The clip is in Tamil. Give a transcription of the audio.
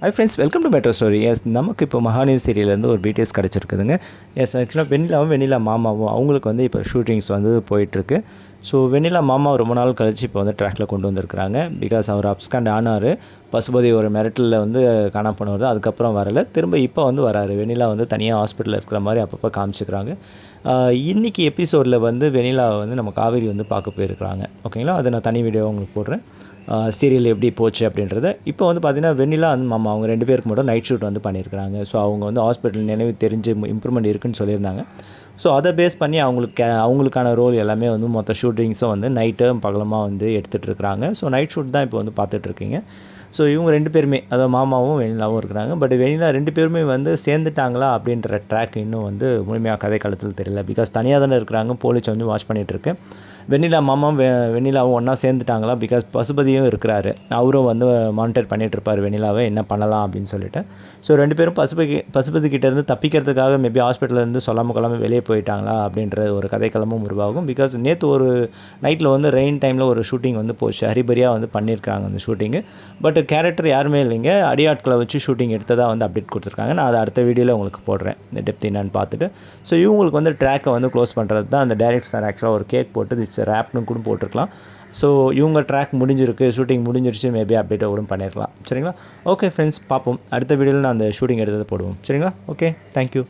Hi friends, welcome to metro story. Yes, நமக்கு இப்போ மகாநீர் சீரியல்லேருந்து ஒரு பிடிஎஸ் கிடச்சிருக்குதுங்க. எஸ், ஆக்சுவலாக வெண்ணிலா மாமாவும் அவங்களுக்கு வந்து இப்போ ஷூட்டிங்ஸ் வந்து போயிட்டுருக்கு. ஸோ வெண்ணிலா மாமா ரொம்ப நாள் கழிச்சு இப்போ வந்து ட்ராக்கில் கொண்டு வந்திருக்கிறாங்க. பிகாஸ் அவர் அப்ஸ்காண்ட் ஆனார். பசுபதி ஒரு மிரட்டலில் வந்து காணாம போனவர். அதுக்கப்புறம் வரலை, திரும்ப இப்போ வந்து வராரு. வெண்ணிலா வந்து தனியாக ஹாஸ்பிட்டலில் இருக்கிற மாதிரி அப்பப்போ காமிச்சிக்கிறாங்க. இன்றைக்கி எபிசோடில் வந்து வெண்ணிலாவை வந்து நம்ம காவேரி வந்து பார்க்க போயிருக்கிறாங்க. ஓகேங்களா, அதை நான் தனி வீடியோ உங்களுக்கு போடுறேன். சீரியல் எப்படி போச்சு அப்படின்றத. இப்போ வந்து பார்த்திங்கன்னா வெண்ணிலா அந்த மாமா அவங்க 2 பேருக்கு மட்டும் நைட் ஷூட் வந்து பண்ணியிருக்கிறாங்க. ஸோ அவங்க வந்து ஹாஸ்பிட்டல் நினைவு தெரிஞ்சு இம்ப்ரூவ்மெண்ட் இருக்குதுன்னு சொல்லியிருந்தாங்க. ஸோ அதை பேஸ் பண்ணி அவங்களுக்கான ரோல் எல்லாமே வந்து மொத்த ஷூட்டிங்ஸும் வந்து நைட்டும் பகலமாக வந்து எடுத்துகிட்டு இருக்கிறாங்க. ஸோ நைட் ஷூட் தான் இப்போ வந்து பார்த்துட்ருக்கீங்க. ஸோ இவங்க 2 பேருமே, அதாவது மாமாவும் வெண்ணிலாவும் இருக்கிறாங்க. பட் வெண்ணிலா 2 பேருமே வந்து சேர்ந்துட்டாங்களா அப்படின்ற ட்ராக் இன்னும் வந்து முழுமையாக கதை காலத்தில் தெரியல. பிகாஸ் தனியாக தானே இருக்கிறாங்க, போலீஸ் வந்து வாட்ச் பண்ணிகிட்ருக்கு. வெண்ணிலா மாமாவும் வெண்ணிலாவும் ஒன்றா சேர்ந்துட்டாங்களா, பிகாஸ் பசுபதியும் இருக்கிறாரு, அவரும் வந்து மானிட்டர் பண்ணிகிட்ருப்பார் வெண்ணிலாவை என்ன பண்ணலாம் அப்படின்னு சொல்லிட்டு. ஸோ 2 பேரும் பசுபதி கிட்டேருந்து தப்பிக்கிறதுக்காக மேபி ஹாஸ்பிட்டலேருந்து சொல்லாமல் கொள்ளாமல் வெளியே போயிட்டாங்களா அப்படின்ற ஒரு கதைக்களமும் உருவாகும். பிகாஸ் நேற்று ஒரு நைட்டில் வந்து ரெயின் டைமில் ஒரு ஷூட்டிங் வந்து போச்சு, ஹரிபரியாக வந்து பண்ணியிருக்காங்க அந்த ஷூட்டிங்கு. பட் கேரக்டர் யாருமே இல்லைங்க, அடியாட்களை வச்சு ஷூட்டிங் எடுத்ததாக வந்து அப்டேட் கொடுத்துருக்காங்க. நான் அதை அடுத்த வீடியோவில் உங்களுக்கு போடுறேன், இந்த டெப்த் என்னன்னு பார்த்துட்டு. ஸோ இவங்களுக்கு வந்து ட்ராக்கை வந்து க்ளோஸ் பண்ணுறது தான் அந்த டைரக்ட் சார் ஆக்சுவலாக ஒரு கேக் போட்டு இட்ஸ் ரேப்னு கூட போட்டிருக்கலாம். ஸோ இவங்க ட்ராக் முடிஞ்சிருக்கு, ஷூட்டிங் முடிஞ்சிருச்சு, மேபி அப்டேட்டை கூட பண்ணிடலாம். சரிங்களா? ஓகே ஃப்ரெண்ட்ஸ், பார்ப்போம் அடுத்த வீடியோவில் நான் அந்த ஷூட்டிங் எடுத்ததை போடுவோம். சரிங்களா? Okay, thank you.